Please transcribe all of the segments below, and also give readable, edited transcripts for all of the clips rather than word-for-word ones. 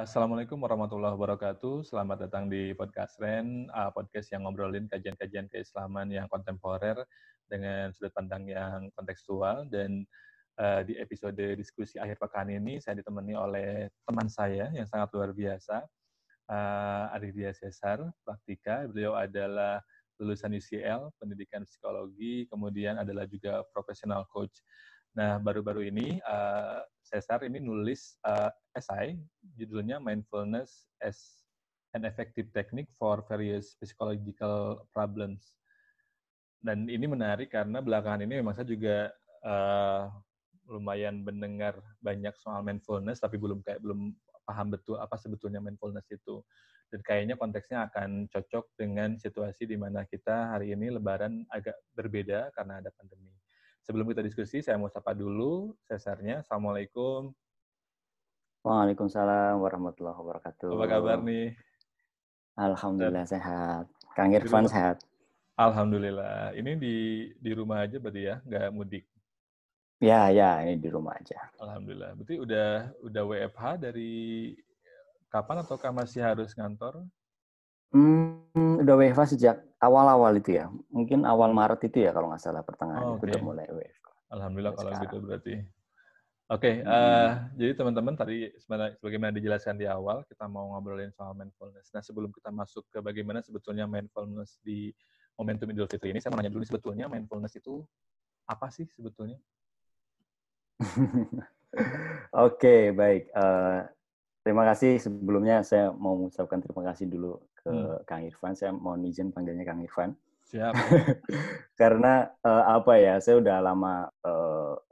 Assalamualaikum warahmatullahi wabarakatuh. Selamat datang di Podcast Ren, podcast yang ngobrolin kajian-kajian keislaman yang kontemporer dengan sudut pandang yang kontekstual. Dan di episode diskusi akhir pekan ini, saya ditemani oleh teman saya yang sangat luar biasa, Aridia Cesar Praktika. Beliau adalah lulusan UCL, pendidikan psikologi, kemudian adalah juga professional coach. Nah, baru-baru ini Cesar ini nulis esai, judulnya Mindfulness as an Effective Technique for Various Psychological Problems. Dan ini menarik karena belakangan ini memang saya juga lumayan mendengar banyak soal mindfulness, tapi belum paham betul apa sebetulnya mindfulness itu. Dan kayaknya konteksnya akan cocok dengan situasi di mana kita hari ini Lebaran agak berbeda karena ada pandemi. Sebelum kita diskusi, saya mau sapa dulu Cesarnya. Assalamualaikum. Waalaikumsalam warahmatullahi wabarakatuh. Apa kabar nih? Alhamdulillah sehat. Kang Irfan sehat? Alhamdulillah. Ini di rumah aja berarti ya, nggak mudik? Ya, ini di rumah aja. Alhamdulillah. Berarti udah WFH dari kapan ataukah masih harus ngantor? Udah WFH sejak awal-awal itu ya. Mungkin awal Maret itu ya kalau nggak salah, pertengahan itu udah mulai WFH. Alhamdulillah kalau gitu berarti. Oke, jadi teman-teman tadi sebagaimana dijelaskan di awal, kita mau ngobrolin soal mindfulness. Nah, sebelum kita masuk ke bagaimana sebetulnya mindfulness di momentum Idul Fitri ini, saya mau nanya dulu sebetulnya mindfulness itu apa sih sebetulnya? Oke, baik. Terima kasih sebelumnya saya mau mengucapkan terima kasih dulu ke Kang Irfan. Saya mohon izin panggilnya Kang Irfan. Siap. Karena saya udah lama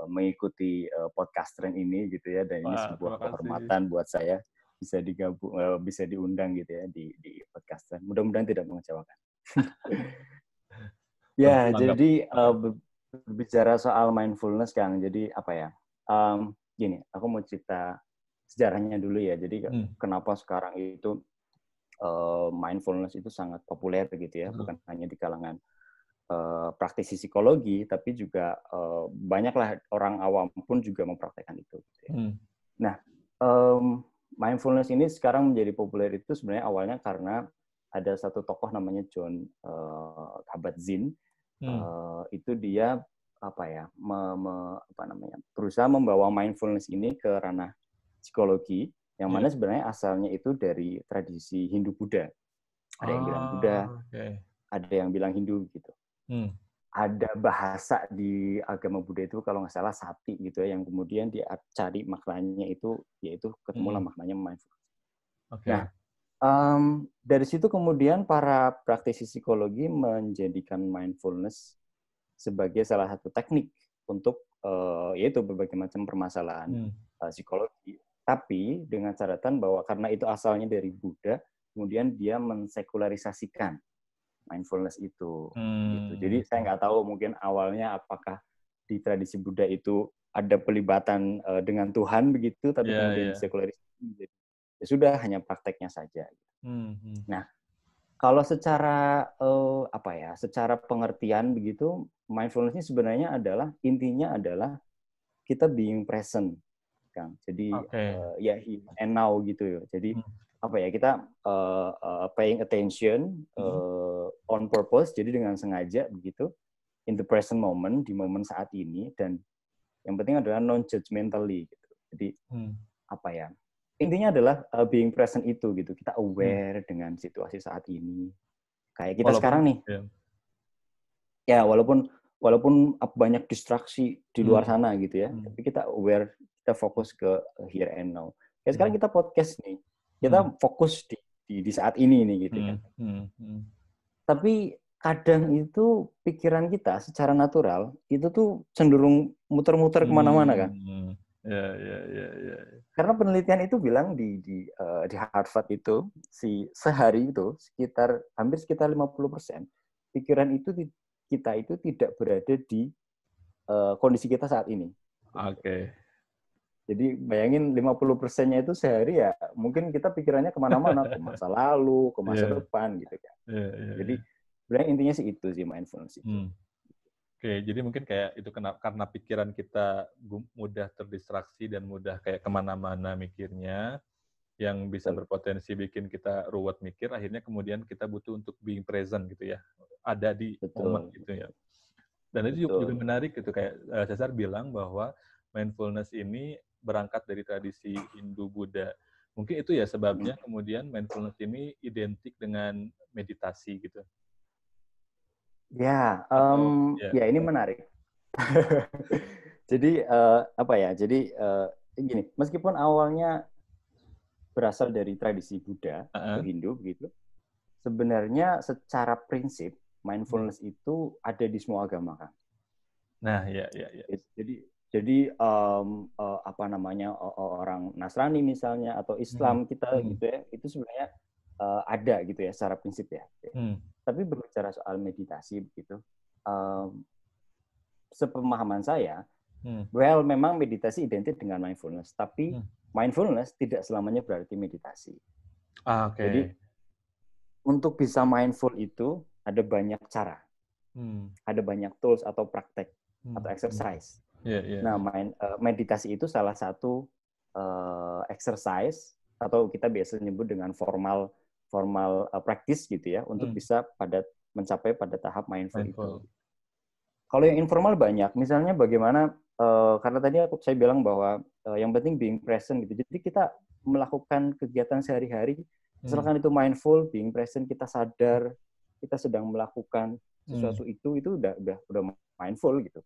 mengikuti podcast Ren ini gitu ya, dan ini sebuah kehormatan buat saya bisa digabung, bisa diundang gitu ya di podcast Ren. Mudah-mudahan tidak mengecewakan. Ya, jadi berbicara soal mindfulness, Kang. Jadi apa ya? Gini, aku mau cerita sejarahnya dulu ya. Jadi kenapa sekarang itu mindfulness itu sangat populer gitu ya, bukan hanya di kalangan praktisi psikologi, tapi juga banyaklah orang awam pun juga mempraktekkan itu. Gitu ya. Nah, mindfulness ini sekarang menjadi populer itu sebenarnya awalnya karena ada satu tokoh namanya John Kabat-Zinn. Itu dia berusaha membawa mindfulness ini ke ranah psikologi, yang mana sebenarnya asalnya itu dari tradisi Hindu-Buddha. Ada yang bilang Buddha, ada yang bilang Hindu gitu. Ada bahasa di agama Buddha itu kalau nggak salah sati gitu ya, yang kemudian dia cari maknanya itu, yaitu ketemulah maknanya mindfulness. Nah, dari situ kemudian para praktisi psikologi menjadikan mindfulness sebagai salah satu teknik untuk yaitu berbagai macam permasalahan psikologi. Tapi dengan catatan bahwa karena itu asalnya dari Buddha, kemudian dia mensekularisasikan mindfulness itu. Gitu. Jadi saya nggak tahu mungkin awalnya apakah di tradisi Buddha itu ada pelibatan dengan Tuhan begitu, tapi kemudian disekularisasi menjadi ya sudah hanya prakteknya saja. Nah, kalau secara secara pengertian begitu, mindfulness ini sebenarnya adalah intinya adalah kita being present, Kang. Jadi here and now gitu ya. Jadi kita paying attention on purpose, jadi dengan sengaja begitu, in the present moment, di momen saat ini, dan yang penting adalah non-judgmentally gitu. Jadi intinya adalah being present itu gitu. Kita aware dengan situasi saat ini. Kayak kita sekarang nih. Ya, walaupun banyak distraksi di luar sana gitu ya. Tapi kita aware, kita fokus ke here and now. Kayak sekarang kita podcast nih. Kita fokus di saat ini nih gitu kan. Tapi kadang itu pikiran kita secara natural itu tuh cenderung muter-muter kemana-mana kan. Ya. Karena penelitian itu bilang di Harvard itu sehari itu hampir sekitar 50% pikiran kita itu tidak berada di kondisi kita saat ini. Oke. Jadi bayangin 50%-nya itu sehari ya mungkin kita pikirannya kemana-mana, ke masa lalu, ke masa depan gitu kan. Jadi sebenarnya intinya sih itu sih mindfulness itu. Oke, jadi mungkin kayak itu karena pikiran kita mudah terdistraksi dan mudah kayak kemana-mana mikirnya. yang bisa berpotensi bikin kita ruwet mikir, akhirnya kemudian kita butuh untuk being present gitu ya, ada di momen gitu ya. Dan itu juga menarik gitu, kayak Cesar bilang bahwa mindfulness ini berangkat dari tradisi Hindu Buddha. Mungkin itu ya sebabnya kemudian mindfulness ini identik dengan meditasi gitu. Ya, ya ini menarik. Jadi apa ya? Jadi gini, meskipun awalnya berasal dari tradisi Buddha atau Hindu begitu, sebenarnya secara prinsip mindfulness itu ada di semua agama kan. Nah, ya. Jadi apa namanya orang Nasrani misalnya atau Islam kita gitu ya, itu sebenarnya ada gitu ya secara prinsip ya. Tapi berbicara soal meditasi begitu, sepemahaman saya, well memang meditasi identik dengan mindfulness, tapi mindfulness tidak selamanya berarti meditasi. Jadi untuk bisa mindful itu ada banyak cara, ada banyak tools atau praktek atau exercise. Nah, meditasi itu salah satu exercise atau kita biasa nyebut dengan formal practice gitu ya untuk bisa mencapai pada tahap mindful itu. Kalau yang informal banyak, misalnya bagaimana karena tadi saya bilang bahwa yang penting being present gitu. Jadi kita melakukan kegiatan sehari-hari, misalkan itu mindful, being present, kita sadar kita sedang melakukan sesuatu itu udah mindful gitu.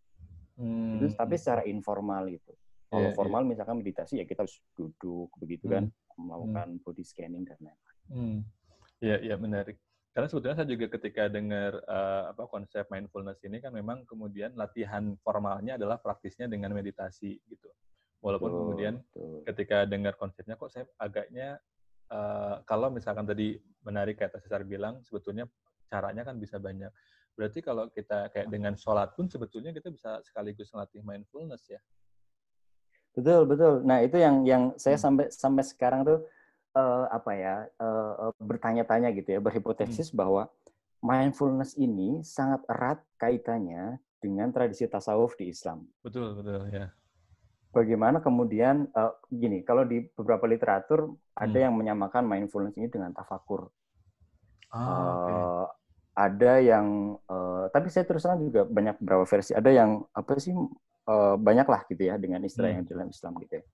Itu tapi secara informal gitu. Kalau formal misalkan meditasi ya kita harus duduk begitu kan, melakukan body scanning dan lain-lain. Iya, menarik. Karena sebetulnya saya juga ketika dengar konsep mindfulness ini kan memang kemudian latihan formalnya adalah praktisnya dengan meditasi gitu. Walaupun kemudian ketika dengar konsepnya kok saya agaknya kalau misalkan tadi menarik kata Cesar bilang sebetulnya caranya kan bisa banyak. Berarti kalau kita kayak dengan sholat pun sebetulnya kita bisa sekaligus melatih mindfulness ya. Betul. Nah itu yang saya sampai sekarang tuh bertanya-tanya gitu ya, berhipotesis bahwa mindfulness ini sangat erat kaitannya dengan tradisi tasawuf di Islam. Betul ya. Bagaimana kemudian gini, kalau di beberapa literatur ada yang menyamakan mindfulness ini dengan tafakur. Ada yang tapi saya terus terang juga banyak beberapa versi. Ada yang banyak lah gitu ya dengan istilah yang dalam Islam gitu ya.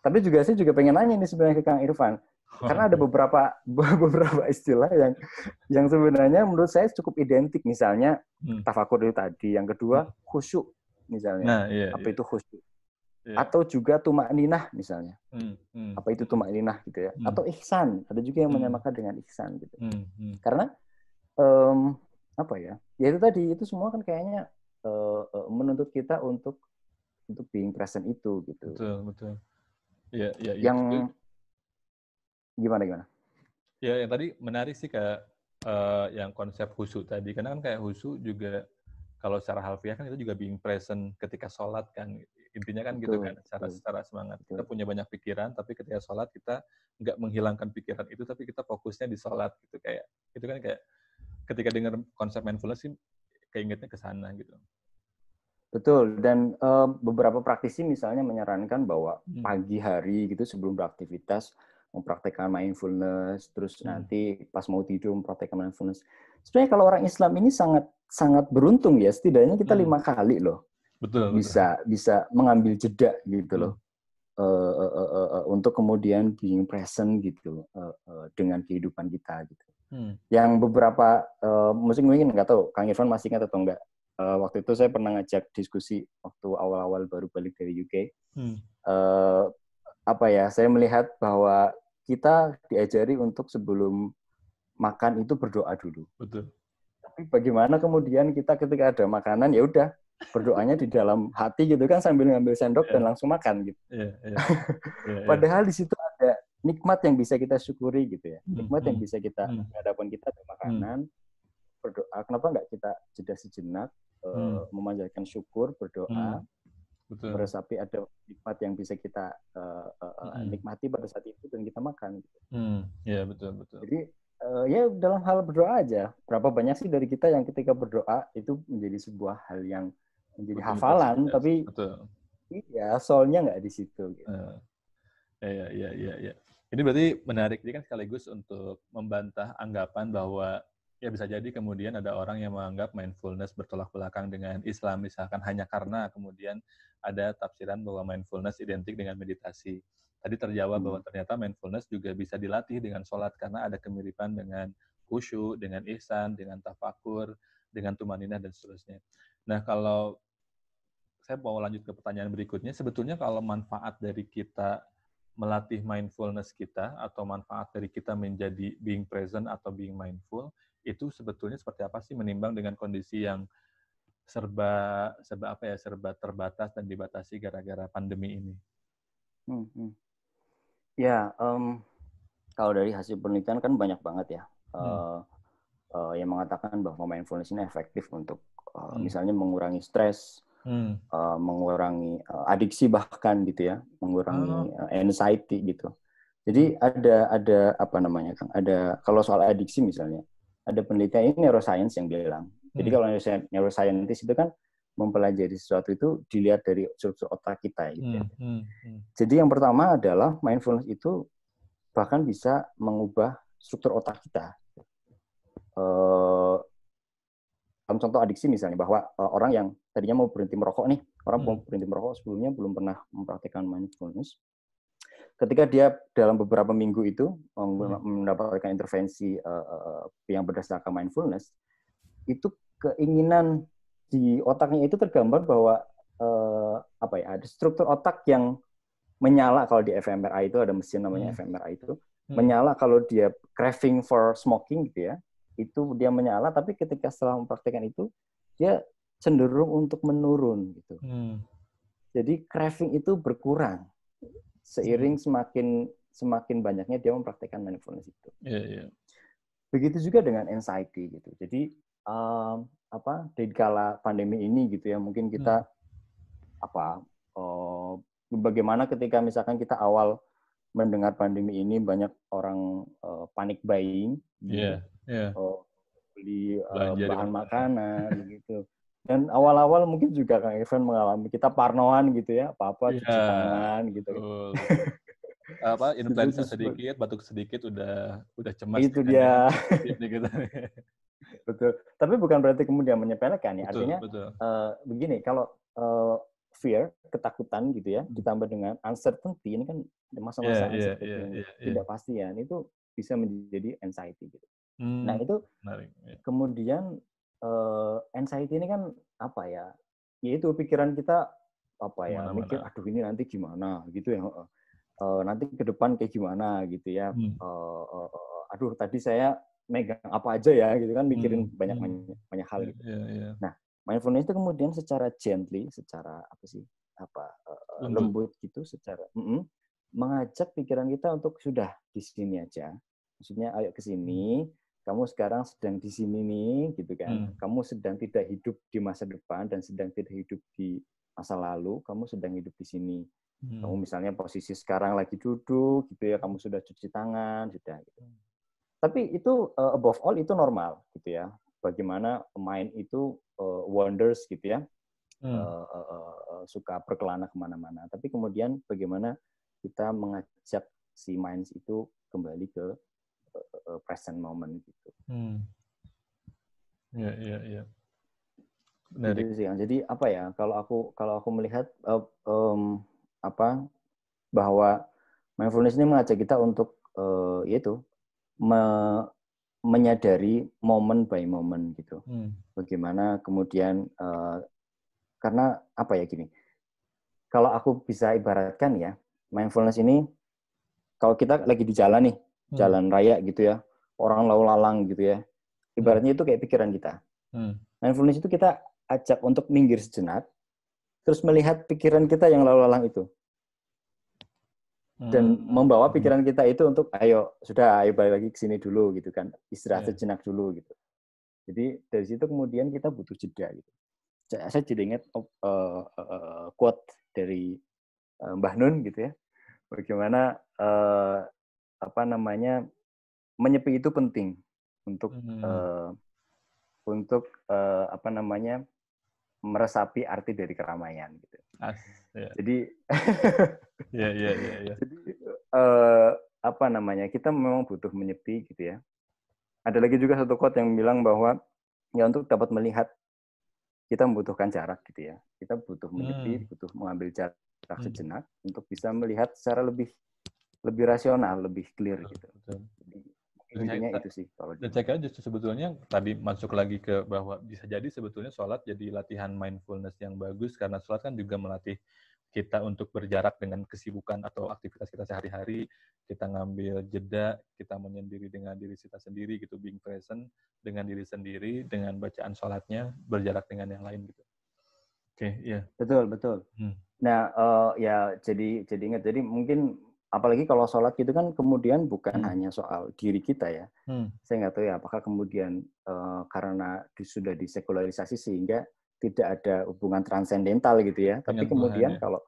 Tapi saya juga pengen nanya nih sebenarnya ke Kang Irfan, karena ada beberapa istilah yang sebenarnya menurut saya cukup identik, misalnya tafakur itu tadi, yang kedua khusyuk misalnya, itu khusyuk, atau juga tumakninah misalnya, apa itu tumakninah gitu ya, atau ihsan, ada juga yang menyamakan dengan ihsan gitu, karena ya itu tadi, itu semua kan kayaknya menuntut kita untuk being present itu gitu. Betul. Ya. Yang gimana? Ya, yang tadi menarik sih kayak yang konsep khusyuk tadi. Karena kan kayak khusyuk juga kalau secara harfiah kan itu juga being present ketika sholat kan. Intinya kan gitu kan, secara semangat. Kita punya banyak pikiran, tapi ketika sholat kita nggak menghilangkan pikiran itu, tapi kita fokusnya di sholat gitu. Kayak itu kan kayak ketika dengar konsep mindfulness sih keingetnya ke sana gitu. Betul, dan beberapa praktisi misalnya menyarankan bahwa pagi hari gitu sebelum beraktivitas mempraktekkan mindfulness, terus nanti pas mau tidur mempraktekkan mindfulness. Sebenarnya kalau orang Islam ini sangat beruntung ya, setidaknya kita 5 kali loh. Betul. Bisa mengambil jeda gitu loh. Untuk kemudian being present gitu dengan kehidupan kita gitu. Yang beberapa mungkin nggak tahu Kang Irfan masih ingat atau enggak. Waktu itu saya pernah ngajak diskusi waktu awal-awal baru balik dari UK. Saya melihat bahwa kita diajari untuk sebelum makan itu berdoa dulu. Betul. Tapi bagaimana kemudian kita ketika ada makanan ya udah berdoanya di dalam hati gitu kan, sambil ngambil sendok dan langsung makan gitu. Padahal di situ ada nikmat yang bisa kita syukuri gitu ya. Nikmat yang bisa kita hadapan kita ada makanan, berdoa. Kenapa nggak kita jeda sejenak, memanjatkan syukur, berdoa, meresapi ada nikmat yang bisa kita nikmati pada saat itu dan kita makan. Gitu. Ya betul. Jadi ya dalam hal berdoa aja, berapa banyak sih dari kita yang ketika berdoa itu menjadi sebuah hal yang menjadi hafalan, tapi ya soalnya nggak di situ. Gitu. Iya. Ini berarti menarik, ini kan sekaligus untuk membantah anggapan bahwa ya bisa jadi kemudian ada orang yang menganggap mindfulness bertolak belakang dengan Islam, misalkan hanya karena kemudian ada tafsiran bahwa mindfulness identik dengan meditasi. Tadi terjawab bahwa ternyata mindfulness juga bisa dilatih dengan sholat karena ada kemiripan dengan khusyuk, dengan ihsan, dengan tafakur, dengan tumaninah, dan seterusnya. Nah, kalau saya mau lanjut ke pertanyaan berikutnya, sebetulnya kalau manfaat dari kita melatih mindfulness kita atau manfaat dari kita menjadi being present atau being mindful, itu sebetulnya seperti apa sih menimbang dengan kondisi yang serba terbatas dan dibatasi gara-gara pandemi ini? Ya, kalau dari hasil penelitian kan banyak banget ya yang mengatakan bahwa mindfulness ini efektif untuk misalnya mengurangi stres, mengurangi adiksi bahkan gitu ya, mengurangi anxiety gitu. Jadi ada apa namanya, Kang? Ada, kalau soal adiksi misalnya, ada penelitian ini neuroscience yang bilang. Jadi kalau neuroscientist itu kan mempelajari sesuatu itu dilihat dari struktur otak kita gitu ya. Jadi yang pertama adalah mindfulness itu bahkan bisa mengubah struktur otak kita. Dalam contoh adiksi misalnya, bahwa orang yang tadinya mau berhenti merokok nih, orang mau berhenti merokok sebelumnya belum pernah mempraktikkan mindfulness. Ketika dia dalam beberapa minggu itu mendapatkan intervensi yang berdasarkan mindfulness, itu keinginan di otaknya itu tergambar bahwa ada struktur otak yang menyala kalau di fMRI itu ada mesin namanya fMRI itu menyala kalau dia craving for smoking gitu ya, itu dia menyala, tapi ketika setelah mempraktikkan itu dia cenderung untuk menurun gitu. Jadi craving itu berkurang seiring semakin banyaknya dia mempraktikkan mindfulness itu. Begitu juga dengan anxiety gitu. Jadi di kala pandemi ini gitu ya, mungkin kita bagaimana ketika misalkan kita awal mendengar pandemi ini banyak orang panic buying, beli bahan makanan gitu. Dan awal-awal mungkin juga Kang Irfan mengalami, kita parnoan gitu ya, apa-apa cuci tangan gitu. Influenza sedikit, batuk sedikit udah cemas. Itu dia. Betul. Tapi bukan berarti kemudian menyepelekan ya. Artinya begini, kalau fear, ketakutan gitu ya, ditambah dengan uncertainty, ini kan masa-masa uncertainty, ketidakpastian, itu bisa menjadi anxiety gitu. Nah itu kemudian anxiety ini kan apa ya? Yaitu pikiran kita mikir, aduh ini nanti gimana gitu ya. Nanti ke depan kayak gimana gitu ya. Aduh tadi saya megang apa aja ya gitu kan, mikirin banyak hal gitu. Nah, mindfulness itu kemudian secara gently, secara lembut gitu, secara mengajak pikiran kita untuk sudah di sini aja. Maksudnya ayo ke sini, kamu sekarang sedang di sini nih gitu kan. Kamu sedang tidak hidup di masa depan dan sedang tidak hidup di masa lalu, kamu sedang hidup di sini. Kamu misalnya posisi sekarang lagi duduk gitu ya, kamu sudah cuci tangan, sudah gitu. Tapi itu above all itu normal gitu ya. Bagaimana mind itu wanders gitu ya, suka berkelana kemana-mana. Tapi kemudian bagaimana kita mengajak si mind itu kembali ke present moment gitu. Iya. Gitu sih. Jadi apa ya? Kalau aku melihat bahwa mindfulness ini mengajak kita untuk menyadari moment by moment gitu. Bagaimana kemudian karena apa ya gini. Kalau aku bisa ibaratkan ya, mindfulness ini kalau kita lagi di jalan nih, jalan raya gitu ya, orang lalu lalang gitu ya. Ibaratnya itu kayak pikiran kita. Mindfulness itu kita ajak untuk minggir sejenak, terus melihat pikiran kita yang lalu lalang itu. Dan membawa pikiran kita itu untuk ayo balik lagi ke sini dulu gitu kan, istirahat sejenak dulu gitu. Jadi dari situ kemudian kita butuh jeda gitu. Saya jadi ingat quote dari Mbah Nun gitu ya, bagaimana menyepi itu penting untuk meresapi arti dari keramaian gitu. Jadi Jadi jadi kita memang butuh menyepi gitu ya. Ada lagi juga satu quote yang bilang bahwa ya untuk dapat melihat kita membutuhkan jarak gitu ya. Kita butuh menyepi, butuh mengambil jarak sejenak untuk bisa melihat secara lebih rasional, lebih clear gitu. Jadi, intinya itu sih kalau dan saya kira justru sebetulnya tadi masuk lagi ke bahwa bisa jadi sebetulnya sholat jadi latihan mindfulness yang bagus karena sholat kan juga melatih kita untuk berjarak dengan kesibukan atau aktivitas kita sehari-hari, kita ngambil jeda, kita menyendiri dengan diri kita sendiri gitu, being present dengan diri sendiri, dengan bacaan sholatnya berjarak dengan yang lain gitu. Oke, iya. Betul. Nah, ya jadi ingat. Jadi mungkin apalagi kalau sholat gitu kan kemudian bukan hanya soal diri kita ya. Saya nggak tahu ya apakah kemudian karena sudah disekularisasi sehingga tidak ada hubungan transendental gitu ya. Tapi kemudian Tuhan,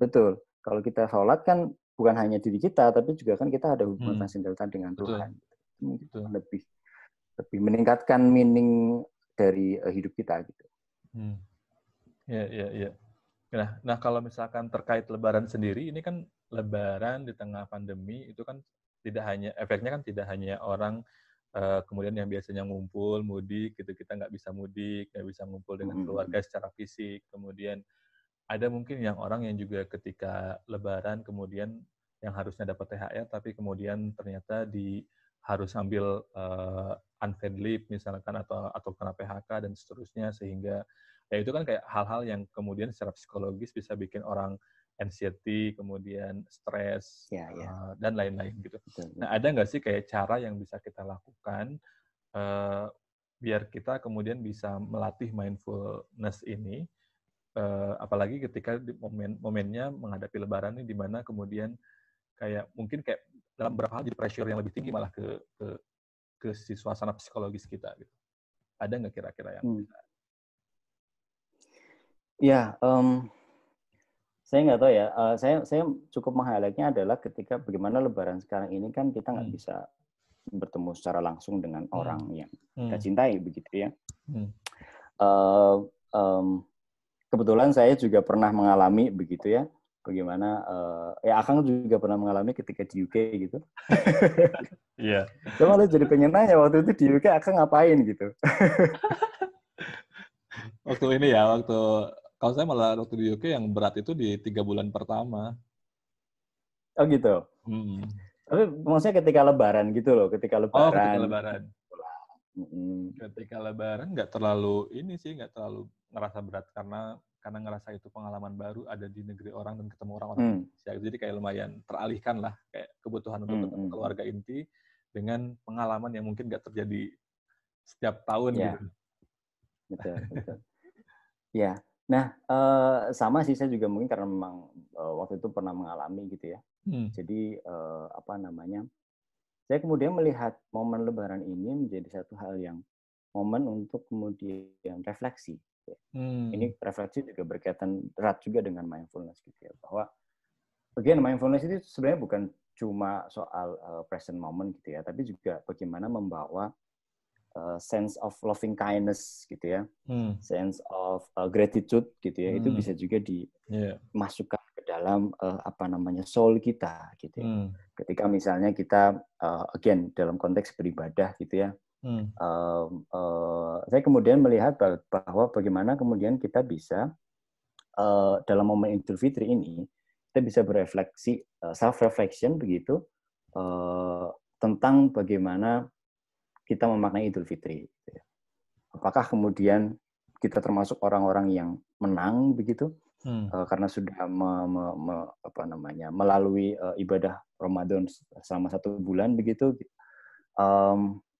ya. Kalau kita sholat kan bukan hanya diri kita, tapi juga kan kita ada hubungan transendental dengan Tuhan. Mungkin lebih meningkatkan meaning dari hidup kita gitu. Iya. Nah, kalau misalkan terkait Lebaran sendiri, ini kan Lebaran di tengah pandemi itu kan efeknya kan tidak hanya orang kemudian yang biasanya ngumpul, mudik, gitu, kita nggak bisa mudik, nggak bisa ngumpul dengan keluarga secara fisik. Kemudian ada mungkin yang orang yang juga ketika Lebaran kemudian yang harusnya dapat THR, tapi kemudian ternyata harus ambil unpaid leave misalkan atau kena PHK dan seterusnya, sehingga ya itu kan kayak hal-hal yang kemudian secara psikologis bisa bikin orang anxiety, kemudian stres, dan lain-lain gitu. Nah, ada nggak sih kayak cara yang bisa kita lakukan biar kita kemudian bisa melatih mindfulness ini, apalagi ketika momennya menghadapi Lebaran ini, di mana kemudian kayak mungkin kayak dalam beberapa hal jadi pressure yang lebih tinggi malah ke si suasana psikologis kita gitu. Ada nggak kira-kira yang bisa? Ya, saya nggak tahu ya. Saya cukup meng-highlight-nya adalah ketika bagaimana Lebaran sekarang ini kan kita nggak bisa bertemu secara langsung dengan orang yang kita cintai begitu ya. Kebetulan saya juga pernah mengalami begitu ya. Bagaimana ya Akang juga pernah mengalami ketika di UK gitu. Iya. Saya malah jadi pengen nanya waktu itu di UK Akang ngapain gitu. Waktu ini ya, kalau saya malah waktu di UK yang berat itu di 3 bulan pertama. Oh gitu. Tapi maksudnya ketika Lebaran gitu loh, ketika Lebaran. Oh, ketika Lebaran. Ketika Lebaran nggak terlalu ngerasa berat karena ngerasa itu pengalaman baru, ada di negeri orang dan ketemu orang-orang Indonesia. Jadi kayak lumayan teralihkan lah kayak kebutuhan untuk ketemu keluarga inti dengan pengalaman yang mungkin nggak terjadi setiap tahun gitu. Betul. Ya, nah sama sih, saya juga mungkin karena memang waktu itu pernah mengalami gitu ya. Jadi saya kemudian melihat momen Lebaran ini menjadi satu hal yang momen untuk kemudian refleksi. Ini refleksi juga berkaitan erat juga dengan mindfulness gitu ya, bahwa again mindfulness itu sebenarnya bukan cuma soal present moment gitu ya, tapi juga bagaimana membawa sense of loving kindness gitu ya, sense of gratitude gitu ya, itu bisa juga dimasukkan ke dalam soul kita gitu ya. Ketika misalnya kita again dalam konteks beribadah gitu ya, saya kemudian melihat bahwa bagaimana kemudian kita bisa dalam momen Idul Fitri ini kita bisa berefleksi, self reflection begitu, tentang bagaimana kita memaknai Idul Fitri. Apakah kemudian kita termasuk orang-orang yang menang begitu karena sudah melalui ibadah Ramadan selama 1 bulan begitu.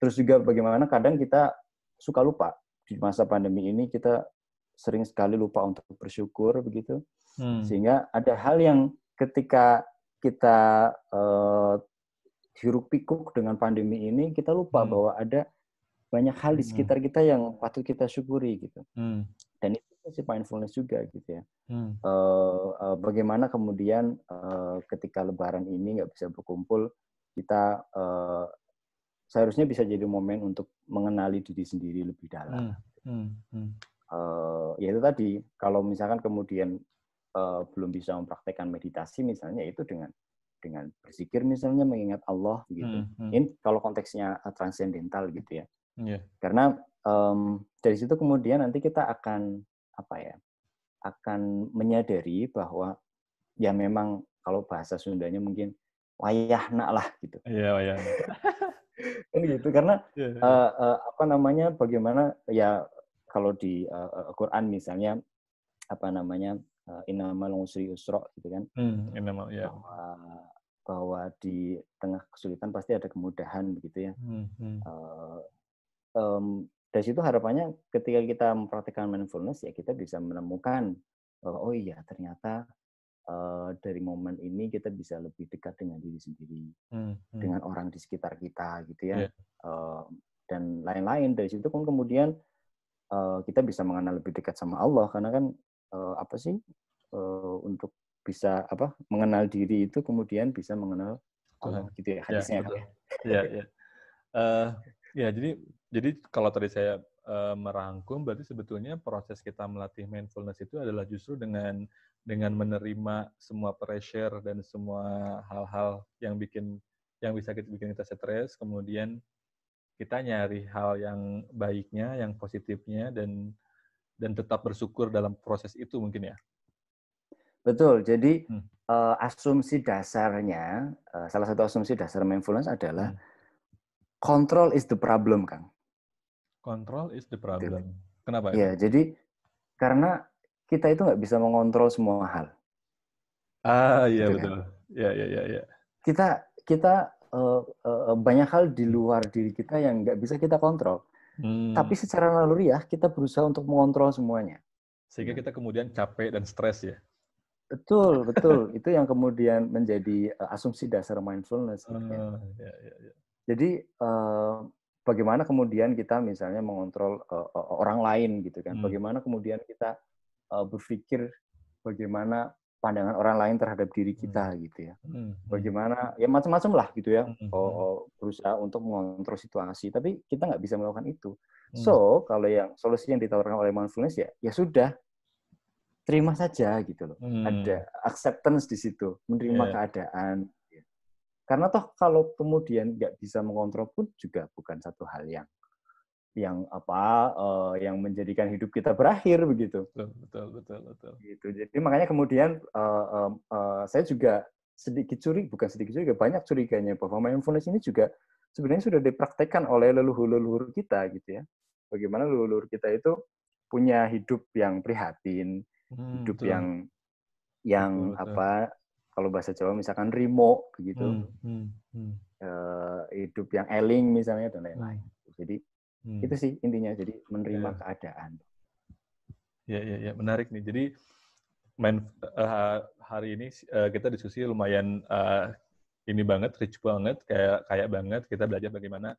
Terus juga bagaimana kadang kita suka lupa di masa pandemi ini, kita sering sekali lupa untuk bersyukur begitu, sehingga ada hal yang ketika kita hiruk pikuk dengan pandemi ini, kita lupa bahwa ada banyak hal di sekitar kita yang patut kita syukuri gitu. Dan itu sih mindfulness juga gitu ya. Bagaimana kemudian ketika Lebaran ini nggak bisa berkumpul, kita seharusnya bisa jadi momen untuk mengenali diri sendiri lebih dalam. Ya itu tadi, kalau misalkan kemudian belum bisa mempraktekkan meditasi misalnya, itu dengan dengan berzikir misalnya, mengingat Allah gitu. Ini kalau konteksnya transendental gitu ya. Yeah. Karena dari situ kemudian nanti kita akan akan menyadari bahwa ya memang kalau bahasa Sundanya mungkin wayahna lah gitu. Iya, wayahna. Kan gitu, karena bagaimana ya kalau di Quran misalnya innamal usri usra gitu kan. Ya. Bahwa di tengah kesulitan pasti ada kemudahan begitu ya. Dari situ harapannya ketika kita mempraktikkan mindfulness ya kita bisa menemukan oh iya ternyata dari momen ini kita bisa lebih dekat dengan diri sendiri, dengan orang di sekitar kita gitu ya. Yeah. Dan lain-lain. Dari situ kan kemudian kita bisa mengenal lebih dekat sama Allah, karena kan untuk bisa mengenal diri itu kemudian bisa mengenal Allah Tuhan. gitu ya hadisnya. Ya, jadi kalau tadi saya merangkum, berarti sebetulnya proses kita melatih mindfulness itu adalah justru dengan menerima semua pressure dan semua hal-hal yang bisa bikin kita stres, kemudian kita nyari hal yang baiknya, yang positifnya, dan tetap bersyukur dalam proses itu mungkin ya. Betul. Jadi asumsi dasarnya, salah satu asumsi dasar mindfulness adalah control is the problem, Kang. Control is the problem. Gitu. Kenapa ya, itu? Jadi karena kita itu nggak bisa mengontrol semua hal. Iya gitu betul. Ya. Kita banyak hal di luar diri kita yang nggak bisa kita kontrol. Tapi secara naluriah kita berusaha untuk mengontrol semuanya. Sehingga kita kemudian capek dan stres ya. Betul. Itu yang kemudian menjadi asumsi dasar mindfulness. Ya. Jadi bagaimana kemudian kita misalnya mengontrol orang lain gitu kan? Bagaimana kemudian kita berpikir bagaimana pandangan orang lain terhadap diri kita gitu ya? Bagaimana ya macam-macam lah gitu ya? Berusaha untuk mengontrol situasi, tapi kita nggak bisa melakukan itu. So kalau solusi yang ditawarkan oleh mindfulness ya sudah. Terima saja gitu loh. Ada acceptance di situ, menerima keadaan. Karena toh kalau kemudian nggak bisa mengontrol pun juga bukan satu hal yang menjadikan hidup kita berakhir begitu. Betul. Gitu. Jadi makanya kemudian saya juga banyak curiganya bahwa mindfulness ini juga sebenarnya sudah dipraktekkan oleh leluhur-leluhur kita gitu ya. Bagaimana leluhur kita itu punya hidup yang prihatin, hidup betul. yang betul. Kalau bahasa Jawa misalkan rimo begitu, hidup yang eling misalnya dan lain-lain. Jadi itu sih intinya, jadi menerima keadaan. Ya, menarik nih. Jadi hari ini kita diskusi lumayan ini banget, rich banget, kayak banget. Kita belajar bagaimana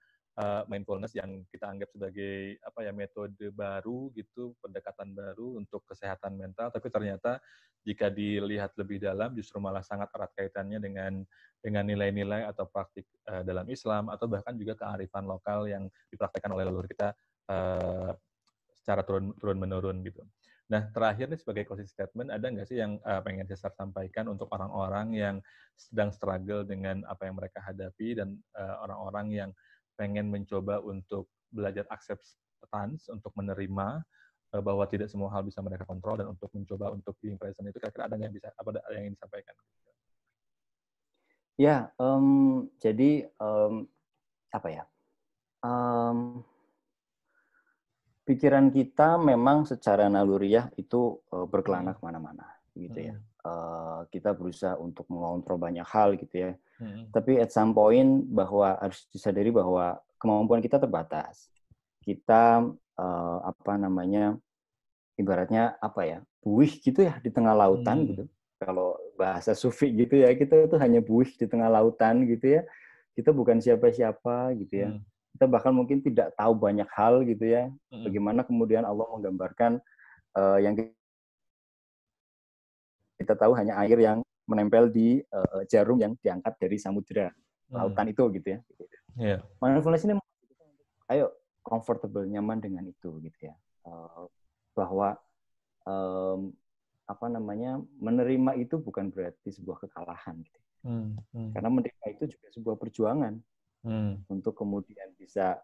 mindfulness yang kita anggap sebagai metode baru gitu, pendekatan baru untuk kesehatan mental, tapi ternyata jika dilihat lebih dalam justru malah sangat erat kaitannya dengan nilai-nilai atau praktik dalam Islam, atau bahkan juga kearifan lokal yang dipraktekkan oleh leluhur kita secara turun-menurun gitu. Nah, terakhir nih sebagai closing statement, ada nggak sih yang pengen Cesar sampaikan untuk orang-orang yang sedang struggle dengan apa yang mereka hadapi, dan orang-orang yang pengen mencoba untuk belajar acceptance, untuk menerima bahwa tidak semua hal bisa mereka kontrol, dan untuk mencoba untuk being present itu, kira-kira ada yang ingin disampaikan? Ya, jadi pikiran kita memang secara naluriah itu berkelana kemana-mana, gitu ya. Kita berusaha untuk mengontrol banyak hal, gitu ya. Tapi at some point bahwa harus disadari bahwa kemampuan kita terbatas. Kita ibaratnya buih gitu ya di tengah lautan gitu. Kalau bahasa sufi gitu ya, kita itu hanya buih di tengah lautan gitu ya. Kita bukan siapa-siapa gitu ya. Kita bahkan mungkin tidak tahu banyak hal gitu ya. Bagaimana kemudian Allah menggambarkan yang kita tahu hanya air yang menempel di jarum yang diangkat dari samudera lautan itu gitu ya. Yeah. Mindfulness ini ayo comfortable, nyaman dengan itu gitu ya. Bahwa menerima itu bukan berarti sebuah kekalahan gitu. Karena menerima itu juga sebuah perjuangan untuk kemudian bisa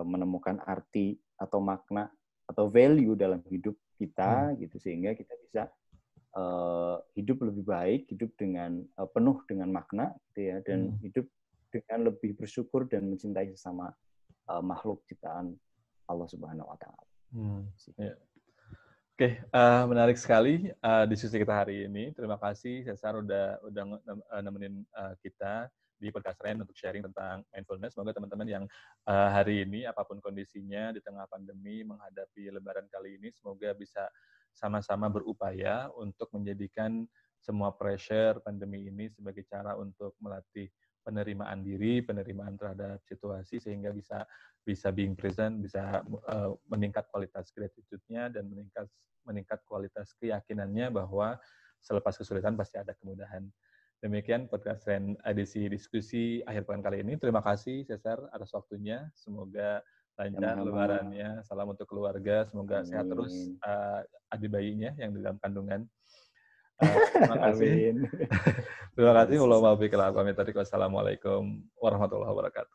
menemukan arti atau makna atau value dalam hidup kita gitu, sehingga kita bisa hidup lebih baik, hidup dengan penuh dengan makna gitu ya, dan hidup dengan lebih bersyukur dan mencintai sesama makhluk ciptaan Allah Subhanahu wa taala. Ya. Oke, menarik sekali diskusi kita hari ini. Terima kasih Cesar udah nemenin kita di podcast Ren untuk sharing tentang mindfulness. Semoga teman-teman yang hari ini apapun kondisinya di tengah pandemi menghadapi Lebaran kali ini, semoga bisa sama-sama berupaya untuk menjadikan semua pressure pandemi ini sebagai cara untuk melatih penerimaan diri, penerimaan terhadap situasi, sehingga bisa being present, bisa meningkat kualitas gratitude-nya dan meningkat kualitas keyakinannya bahwa selepas kesulitan pasti ada kemudahan. Demikian podcast Ren edisi diskusi akhir pekan kali ini. Terima kasih Cesar atas waktunya. Semoga lancar lebarannya. Salam untuk keluarga. Semoga sehat terus adik bayinya yang di dalam kandungan. Terima kasih. Terima kasih. Wassalamualaikum warahmatullahi wabarakatuh.